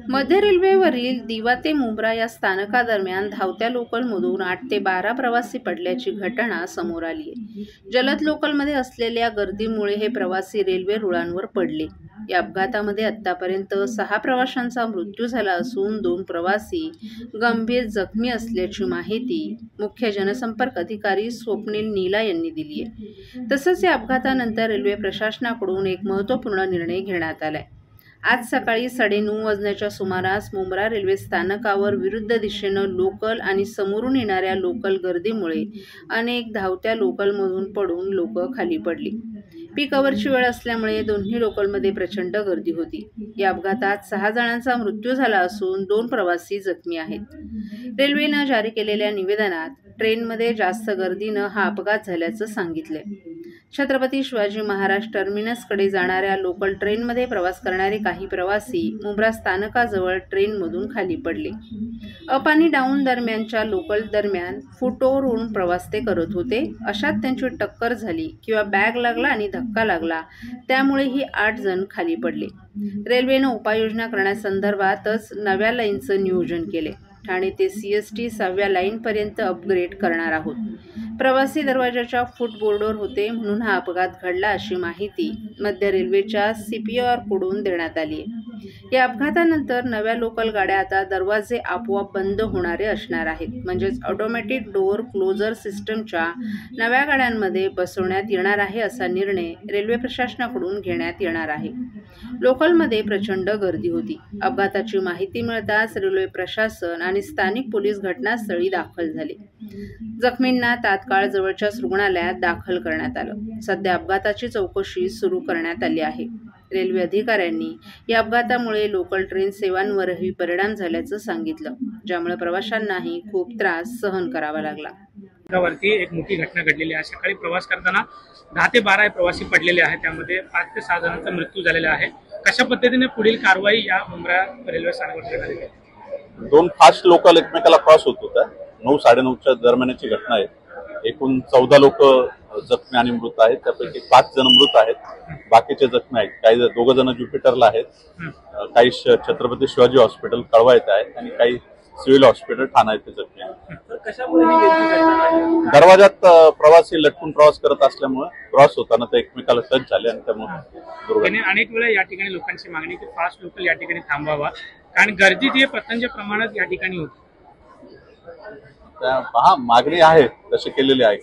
मध्य रेल्वेवरील दिवा ते मुंब्रा या स्थानकादरम्यान धावत्या लोकलमधून 8 ते 12 प्रवासी पडल्याची घटना समोर आली आहे. जलद लोकलमध्ये असलेल्या गर्दीमुळे हे प्रवासी रेल्वे रुळांवर पडले. या अपघातामध्ये आतापर्यंत 6 प्रवाशांचा मृत्यू झाला असून 2 प्रवासी गंभीर जखमी असल्याची माहिती मुख्य जनसंपर्क अधिकारी स्वप्नील नीला यांनी दिली आहे. तसंच या अपघातानंतर रेल्वे प्रशासनाकडून एक महत्त्वपूर्ण निर्णय घेण्यात आलाय. आज सकाळी 9:30 वाजण्याच्या सुमारास मुंब्रा रेल्वे स्थानकावर विरुद्ध दिशेनं लोकल आणि समोरून येणाऱ्या लोकल गर्दीमुळे अनेक धावत्या लोकलमधून पडून लोक खाली पडली. पीक अवरची वेळ असल्यामुळे दोन्ही लोकलमध्ये प्रचंड गर्दी होती. या अपघातात 6 जणांचा मृत्यू झाला असून 2 प्रवासी जखमी आहेत. रेल्वेनं जारी केलेल्या निवेदनात ट्रेनमध्ये जास्त गर्दीनं हा अपघात झाल्याचं सांगितलंय. छत्रपती शिवाजी महाराज टर्मिनसकडे जाणाऱ्या लोकल ट्रेनमध्ये प्रवास करणारे काही प्रवासी मुंब्रा स्थानकाजवळ ट्रेनमधून खाली पडले. अप आणि डाऊन दरम्यानच्या लोकल दरम्यान फूट ओव्हरहून प्रवास ते करत होते. अशात त्यांची टक्कर झाली किंवा बॅग लागला आणि धक्का लागला, त्यामुळे ही 8 जण खाली पडले. रेल्वेनं उपाययोजना करण्यासंदर्भातच नव्या लाईनचं नियोजन केले. ठाणे ते CST 6व्या लाईनपर्यंत अपग्रेड करणार आहोत. प्रवासी दरवाजाच्या फूटबोर्डवर होते म्हणून हा अपघात घडला अशी माहिती मध्य रेल्वेच्या CPR कडून देण्यात आली आहे. या अपघातानंतर नव्या लोकल गाड्या आता दरवाजे आपोआप बंद होणारे असणार आहेत. म्हणजेच ऑटोमॅटिक डोअर क्लोजर सिस्टमच्या नव्या गाड्यांमध्ये बसवण्यात येणार आहे असा निर्णय रेल्वे प्रशासनाकडून घेण्यात येणार आहे. लोकलमध्ये प्रचंड गर्दी होती. अपघाताची माहिती मिळताच रेल्वे प्रशासन आणि स्थानिक पोलीस घटनास्थळी दाखल झाले. जखमींना तात्काळ जवळच्याच रुग्णालयात दाखल करण्यात आलं. सध्या अपघाताची चौकशी सुरू करण्यात आली आहे. रेल्वे अधिकाऱ्यांनी या अपघातामुळे लोकल ट्रेन सेवांवरही परिणाम झाल्याचं सांगितलं, ज्यामुळे प्रवाशांनाही खूप त्रास सहन करावा लागला. वरती एक मोठी घटना घडलेली आहे. सकाळी प्रवास करताना 10 ते 12 प्रवासी पडलेले आहेत. त्यामध्ये 5 ते 6 जणांचा मृत्यू झालेला आहे. कशा पद्धतीने पुढील कारवाई या मुंब्रा रेल्वे स्थानकावर करण्यात आली आहे? 2 फास्ट लोकल एकमेकाला क्रॉस होत होत्या. 9-9:30च्या दरम्यानची घटना आहे. एकूण 14 लोक जखमी आणि मृत आहेत. त्यापैकी 5 जण मृत आहेत, बाकीचे जखमी आहेत. काही 2 जण ज्युपिटरला आहेत, काही छत्रपती शिवाजी हॉस्पिटल कळवा येथे आहेत आणि काही सिव्हिल हॉस्पिटल ठाणा येथे जखमी आहेत. दरवाजात प्रवासी लटकून प्रवास करत असल्यामुळे क्रॉस होताना ते एकमेकाला टच झाले आणि त्यामुळे अनेक वेळा या ठिकाणी लोकांची मागणी की फास्ट लोकल या ठिकाणी थांबावा, कारण गर्दी जी प्रचंड प्रमाणात या ठिकाणी होती. हा, मागणी आहे तशी केलेली आहे.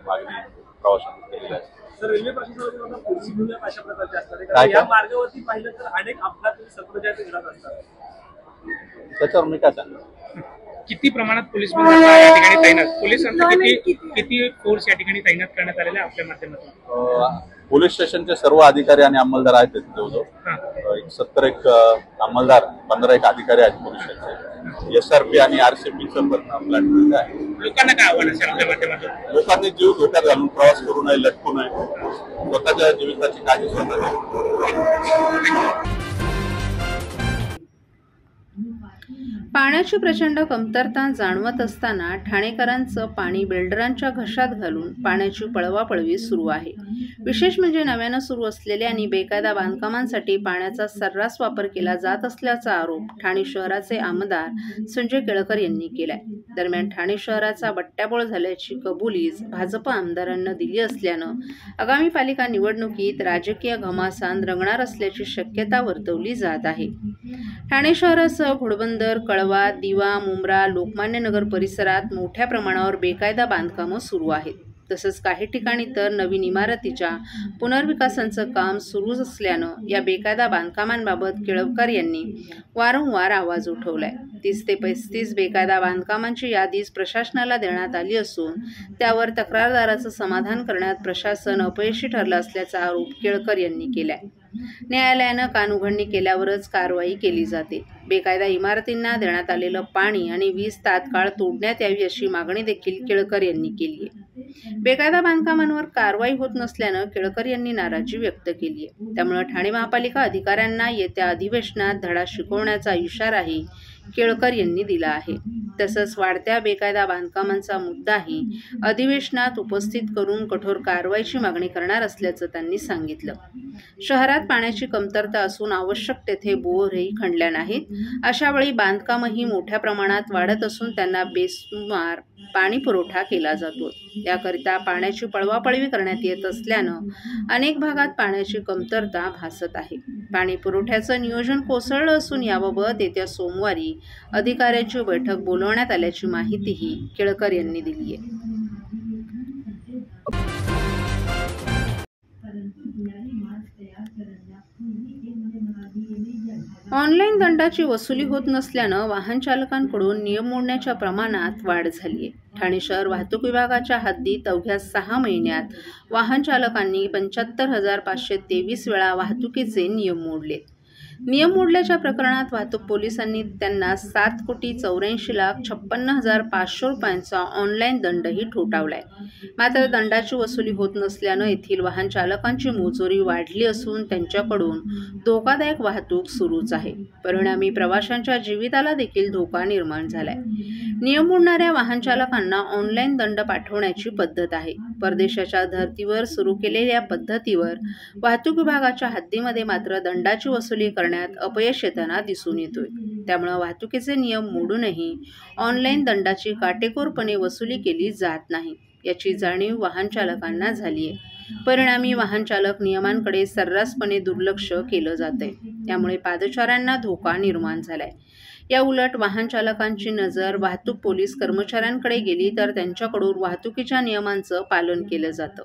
मागणी प्रवाशांनी केलेली आहे. रेल्वे प्रशासनाकडून पोलिसी भूमिका अशा प्रकारची असतात. या मार्गावरती पाहिलं तर अनेक अपघात सतत घडत असतात. त्याच्यावर मी काय सांगणार? किती प्रमाणात पोलीस या ठिकाणी तैनात, पोलिसांचा किती फोर्स या ठिकाणी तैनात करण्यात आलेला आहे आपल्या माध्यमातून? पोलीस स्टेशनचे सर्व अधिकारी आणि अंमलदार आहेत. जवळजवळ 70 अंमलदार, 15 अधिकारी आहेत पोलीस स्टेशनचे. SRP आणि RCPचं पण प्लॅटफॉर्म आहे. लोकांना काय आव्हान असेल आपल्या माध्यमातून? लोकांनी जीव धोक्यात घालून प्रवास करू नये, लटकू नये, स्वतःच्या जीविताची काळजी स्वतः घ्यावी. पाण्याची प्रचंड कमतरता जाणवत असताना ठाणेकरांचं पाणी बिल्डरांच्या घशात घालून पाण्याची पळवापळवी सुरू आहे. विशेष म्हणजे नव्यानं सुरू असलेल्या आणि बेकायदा बांधकामांसाठी पाण्याचा सर्रास वापर केला जात असल्याचा आरोप ठाणे शहराचे आमदार संजय केळकर यांनी केलाय. दरम्यान ठाणे शहराचा बट्ट्याबोळ झाल्याची कबुलीच भाजप आमदारांना दिली असल्यानं आगामी पालिका निवडणुकीत राजकीय घमासान रंगणार असल्याची शक्यता वर्तवली जात आहे. ठाणे शहरासह घोडबंदर, कळवा, दिवा, मुंब्रा, लोकमान्य नगर परिसरात मोठ्या प्रमाणावर बेकायदा बांधकामं सुरू आहेत. तसंच काही ठिकाणी तर नवीन इमारतीच्या पुनर्विकासाचं काम सुरू असल्यानं या बेकायदा बांधकामांबाबत केळकर यांनी वारंवार आवाज उठवलाय. 30 ते 35 बेकायदा बांधकामांची यादीच प्रशासनाला देण्यात आली असून त्यावर तक्रारदाराचं समाधान करण्यात प्रशासन अपयशी ठरलं असल्याचा आरोप केळकर यांनी केलाय. न्यायालयानं कानउघडणी केल्यावरच कारवाई केली जाते. बेकायदा इमारतींना देण्यात आलेलं पाणी आणि वीज तात्काळ तोडण्यात यावी अशी मागणी देखील केळकर यांनी केली आहे. बेकायदा बांधकामांवर कारवाई होत नसल्यानं केळकर यांनी नाराजी व्यक्त केली आहे. त्यामुळे ठाणे महापालिका अधिकाऱ्यांना येत्या अधिवेशनात धडा शिकवण्याचा इशाराही केळकर यांनी दिला आहे. तसंच वाढत्या बेकायदा बांधकामांचा मुद्दाही अधिवेशनात उपस्थित करून कठोर कारवाईची मागणी करणार असल्याचं त्यांनी सांगितलं. शहरात पाण्याची कमतरता असून आवश्यक तेथे बोरही खणल्या नाहीत. अशावेळी बांधकामही मोठ्या प्रमाणात वाढत असून त्यांना बेसुमार पाणी पुरवठा केला जातो. याकरिता पाण्याची पळवापळवी करण्यात येत असल्यानं अनेक भागात पाण्याची कमतरता भासत आहे. पाणी पुरवठ्याचं नियोजन कोसळलं असून याबाबत येत्या सोमवारी अधिकाऱ्यांची बैठक बोलवण्यात आल्याची माहितीही केळकर यांनी दिली आहे. ऑनलाईन दंडाची वसुली होत नसल्यानं वाहन चालकांकडून नियम मोडण्याच्या प्रमाणात वाढ झाली आहे. ठाणे शहर वाहतूक विभागाच्या हद्दीत अवघ्या 6 महिन्यात वाहन चालकांनी 75,523 वेळा वाहतुकीचे नियम मोडले. नियम मोडल्याच्या प्रकरणात वाहतूक पोलिसांनी त्यांना 7,84,56,500 रुपयांचा ऑनलाईन दंडही ठोठावलाय. मात्र दंडाची वसुली होत नसल्यानं येथील वाहन चालकांची मुजोरी वाढली असून त्यांच्याकडून धोकादायक वाहतूक सुरूच आहे. परिणामी प्रवाशांच्या जीविताला देखील धोका निर्माण झालाय. नियम मोडणाऱ्या वाहन चालकांना ऑनलाईन दंड पाठवण्याची पद्धत आहे. परदेशाच्या धर्तीवर सुरू केलेल्या पद्धतीवर वाहतूक विभागाच्या हद्दीमध्ये मात्र दंडाची वसुली करण्यात अपयश येताना दिसून येतोय. त्यामुळे वाहतुकीचे नियम मोडूनही ऑनलाईन दंडाची काटेकोरपणे वसुली केली जात नाही याची जाणीव वाहन चालकांना झाली आहे. परिणामी वाहन चालक नियमांकडे सर्रासपणे दुर्लक्ष केलं जातंय. त्यामुळे पादचाऱ्यांना धोका निर्माण झालाय. या उलट वाहन चालकांची नजर वाहतूक पोलीस कर्मचाऱ्यांकडे गेली तर त्यांच्याकडून वाहतुकीच्या नियमांचं पालन केलं जातं.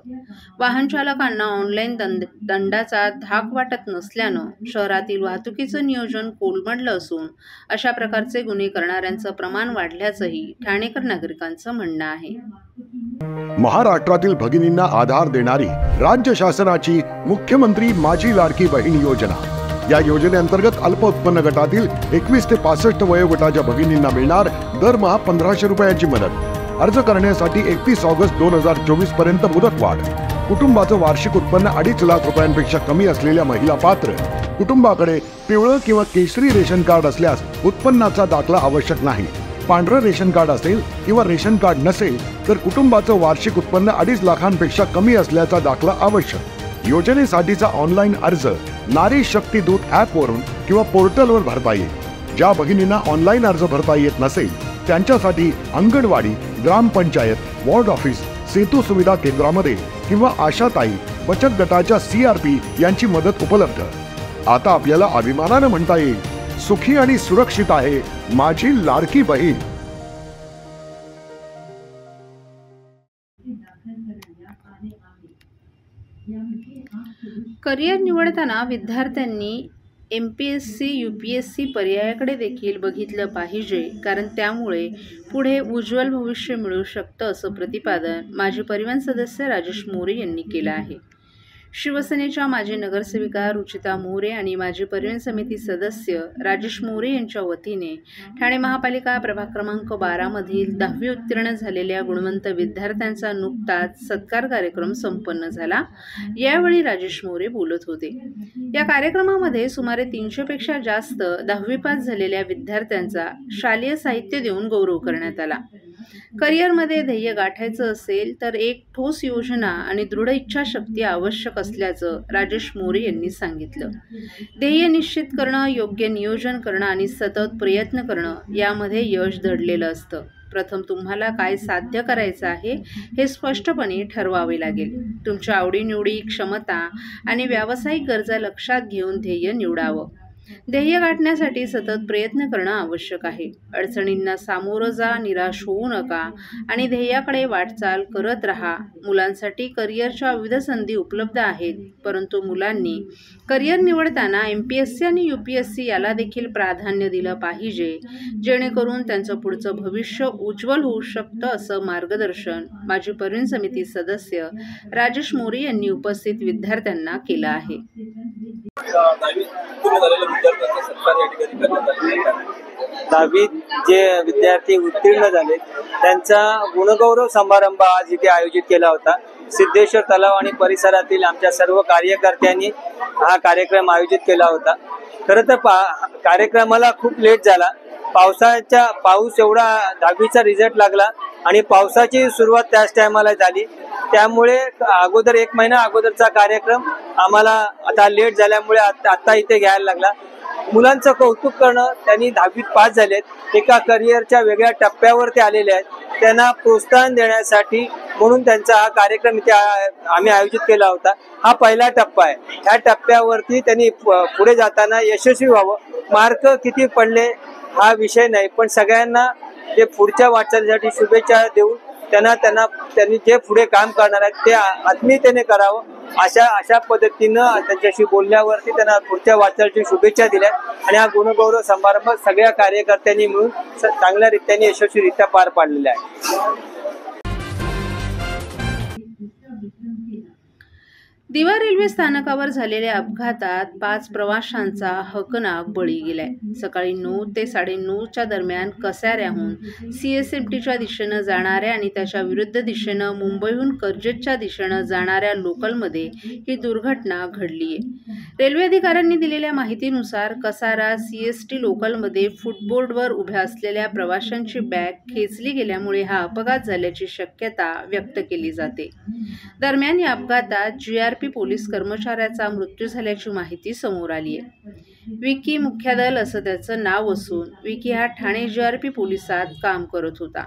वाहन चालकांना ऑनलाईन दंडाचा धाक वाटत नसल्यानं शहरातील वाहतुकीचं नियोजन कोलमडलं असून अशा प्रकारचे गुन्हे करणाऱ्यांचं प्रमाण वाढल्याचंही ठाणेकर नागरिकांचं म्हणणं आहे. महाराष्ट्रातील भगिनींना आधार देणारी राज्य शासनाची मुख्यमंत्री माझी लाडकी बहीण योजना. या योजनेअंतर्गत अल्प उत्पन्न गटातील 21 ते 65 वयोगटाच्या भगिनींना मिळणार दरमहा 1,500 रुपयांची मदत. अर्ज करण्यासाठी 31 ऑगस्ट 2024 पर्यंत मुदतवाढ. कुटुंबाचं वार्षिक उत्पन्न 2.5 लाख रुपयांपेक्षा कमी असलेल्या महिला पात्र. कुटुंबाकडे पिवळं किंवा केशरी रेशन कार्ड असल्यास उत्पन्नाचा दाखला आवश्यक नाही. पांढरं रेशन कार्ड असेल किंवा रेशन कार्ड नसेल तर कुटुंबाचं वार्षिक उत्पन्न 2.5 लाखांपेक्षा कमी असल्याचा दाखला आवश्यक. योजनेसाठीचा ऑनलाईन अर्ज नारी शक्ती दूत ॲपवरून किंवा पोर्टलवर भरता येईल. ज्या भगिनींना ऑनलाईन अर्ज भरता येत नसेल त्यांच्यासाठी अंगणवाडी, ग्रामपंचायत, वॉर्ड ऑफिस, सेतू सुविधा केंद्रामध्ये किंवा आशाताई बचत गटाच्या CRP यांची मदत उपलब्ध. आता आपल्याला अभिमानानं म्हणता येईल, सुखी आणि सुरक्षित आहे माझी लाडकी बहीण. करिअर निवडताना विद्यार्थ्यांनी MPSC, UPSC पर्यायाकडे देखील बघितलं पाहिजे, कारण त्यामुळे पुढे उज्ज्वल भविष्य मिळू शकतं असं प्रतिपादन माजी परिवहन सदस्य राजेश मोरे यांनी केलं आहे. शिवसेनेच्या माजी नगरसेविका रुचिता मोरे आणि माजी परिवहन समिती सदस्य राजेश मोरे यांच्या वतीने ठाणे महापालिका प्रभाग क्रमांक 12 मधील 10वी उत्तीर्ण झालेल्या गुणवंत विद्यार्थ्यांचा नुकताच सत्कार कार्यक्रम संपन्न झाला. यावेळी राजेश मोरे बोलत होते. या कार्यक्रमामध्ये सुमारे 300 पेक्षा जास्त 10वी पास झालेल्या विद्यार्थ्यांचा शालेय साहित्य देऊन गौरव करण्यात आला. करिअरमध्ये ध्येय गाठायचं असेल तर एक ठोस योजना आणि दृढ इच्छाशक्ती आवश्यक असल्याचं राजेश मोरे यांनी सांगितलं. ध्येय निश्चित करणं, योग्य नियोजन करणं आणि सतत प्रयत्न करणं यामध्ये यश दडलेलं असतं. प्रथम तुम्हाला काय साध्य करायचं आहे हे स्पष्टपणे ठरवावे लागेल. तुमच्या आवडीनिवडी, क्षमता आणि व्यावसायिक गरजा लक्षात घेऊन ध्येय निवडावं. ध्येय गाठण्यासाठी सतत प्रयत्न करणं आवश्यक आहे. अडचणींना सामोरं जा, निराश होऊ नका आणि ध्येयाकडे वाटचाल करत राहा. मुलांसाठी करिअरच्या विविध संधी उपलब्ध आहेत, परंतु मुलांनी करिअर निवडताना MPSC आणि UPSC याला देखील प्राधान्य दिलं पाहिजे, जेणेकरून त्यांचं पुढचं भविष्य उज्ज्वल होऊ शकतं असं मार्गदर्शन माजी परिवहन समिती सदस्य राजेश मोरे यांनी उपस्थित विद्यार्थ्यांना केलं आहे. दहावीत जे विद्यार्थी उत्तीर्ण झाले त्यांचा गुणगौरव समारंभ आज इथे आयोजित केला होता. सिद्धेश्वर तलाव आणि परिसरातील आमच्या सर्व कार्यकर्त्यांनी हा कार्यक्रम आयोजित केला होता. खरं तर कार्यक्रमाला खूप लेट झाला, पाऊस एवढा 10वीचा रिझल्ट लागला आणि पावसाची सुरुवात त्याच टायमाला झाली, त्यामुळे अगोदर 1 महिना अगोदरचा कार्यक्रम आम्हाला आता लेट झाल्यामुळे आता इथे घ्यायला लागला. मुलांचं कौतुक करणं, त्यांनी 10वीत पास झालेत, एका करिअरच्या वेगळ्या टप्प्यावर ते आलेले आहेत. त्यांना प्रोत्साहन देण्यासाठी म्हणून त्यांचा हा कार्यक्रम इथे आम्ही आयोजित केला होता. हा पहिला टप्पा आहे. ह्या टप्प्यावरती त्यांनी पुढे जाताना यशस्वी व्हावं. मार्क किती पडले हा विषय नाही, पण सगळ्यांना जे पुढच्या वाटचालीसाठी शुभेच्छा देऊन त्यांनी जे पुढे काम करणार आहेत ते आत्मीयतेने करावं, अशा पद्धतीनं त्यांच्याशी बोलल्यावरती त्यांना पुढच्या वाटचालीची शुभेच्छा दिल्या आणि हा गुणगौरव समारंभ सगळ्या कार्यकर्त्यांनी मिळून चांगल्या रीत्याने यशस्वीरित्या पार पाडलेला आहे. दिवा रेल्वे स्थानकावर झालेल्या अपघातात 5 प्रवाशांचा हकनाक बळी गेलाय. सकाळी 9 ते 9:30च्या दरम्यान कसाऱ्याहून CSMTच्या दिशेनं जाणाऱ्या आणि त्याच्या विरुद्ध दिशेनं मुंबईहून कर्जतच्या दिशेनं जाणाऱ्या लोकलमध्ये ही दुर्घटना घडलीय. रेल्वे अधिकाऱ्यांनी दिलेल्या माहितीनुसार कसारा CST लोकलमध्ये फुटबोर्डवर उभ्या असलेल्या प्रवाशांची बॅग खेचली गेल्यामुळे हा अपघात झाल्याची शक्यता व्यक्त केली जाते. दरम्यान या अपघातात GRP पोलीस कर्मचाऱ्याचा मृत्यू झाल्याची माहिती समोर आली आहे. विकी मुख्यादल असं त्याचं नाव असून विकी हा ठाणे GRP पोलिसात काम करत होता.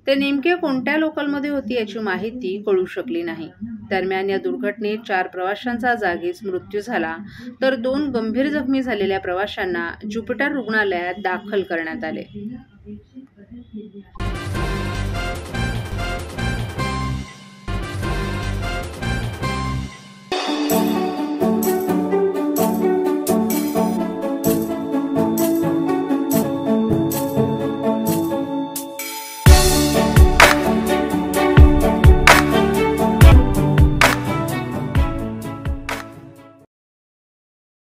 ते नेमके कोणत्या लोकलमध्ये होते याची माहिती कळू शकली नाही. दरम्यान या दुर्घटनेत 4 प्रवाशांचा जागीच मृत्यू झाला, तर 2 गंभीर जखमी झालेल्या प्रवाशांना ज्युपिटर रुग्णालयात दाखल करण्यात आले.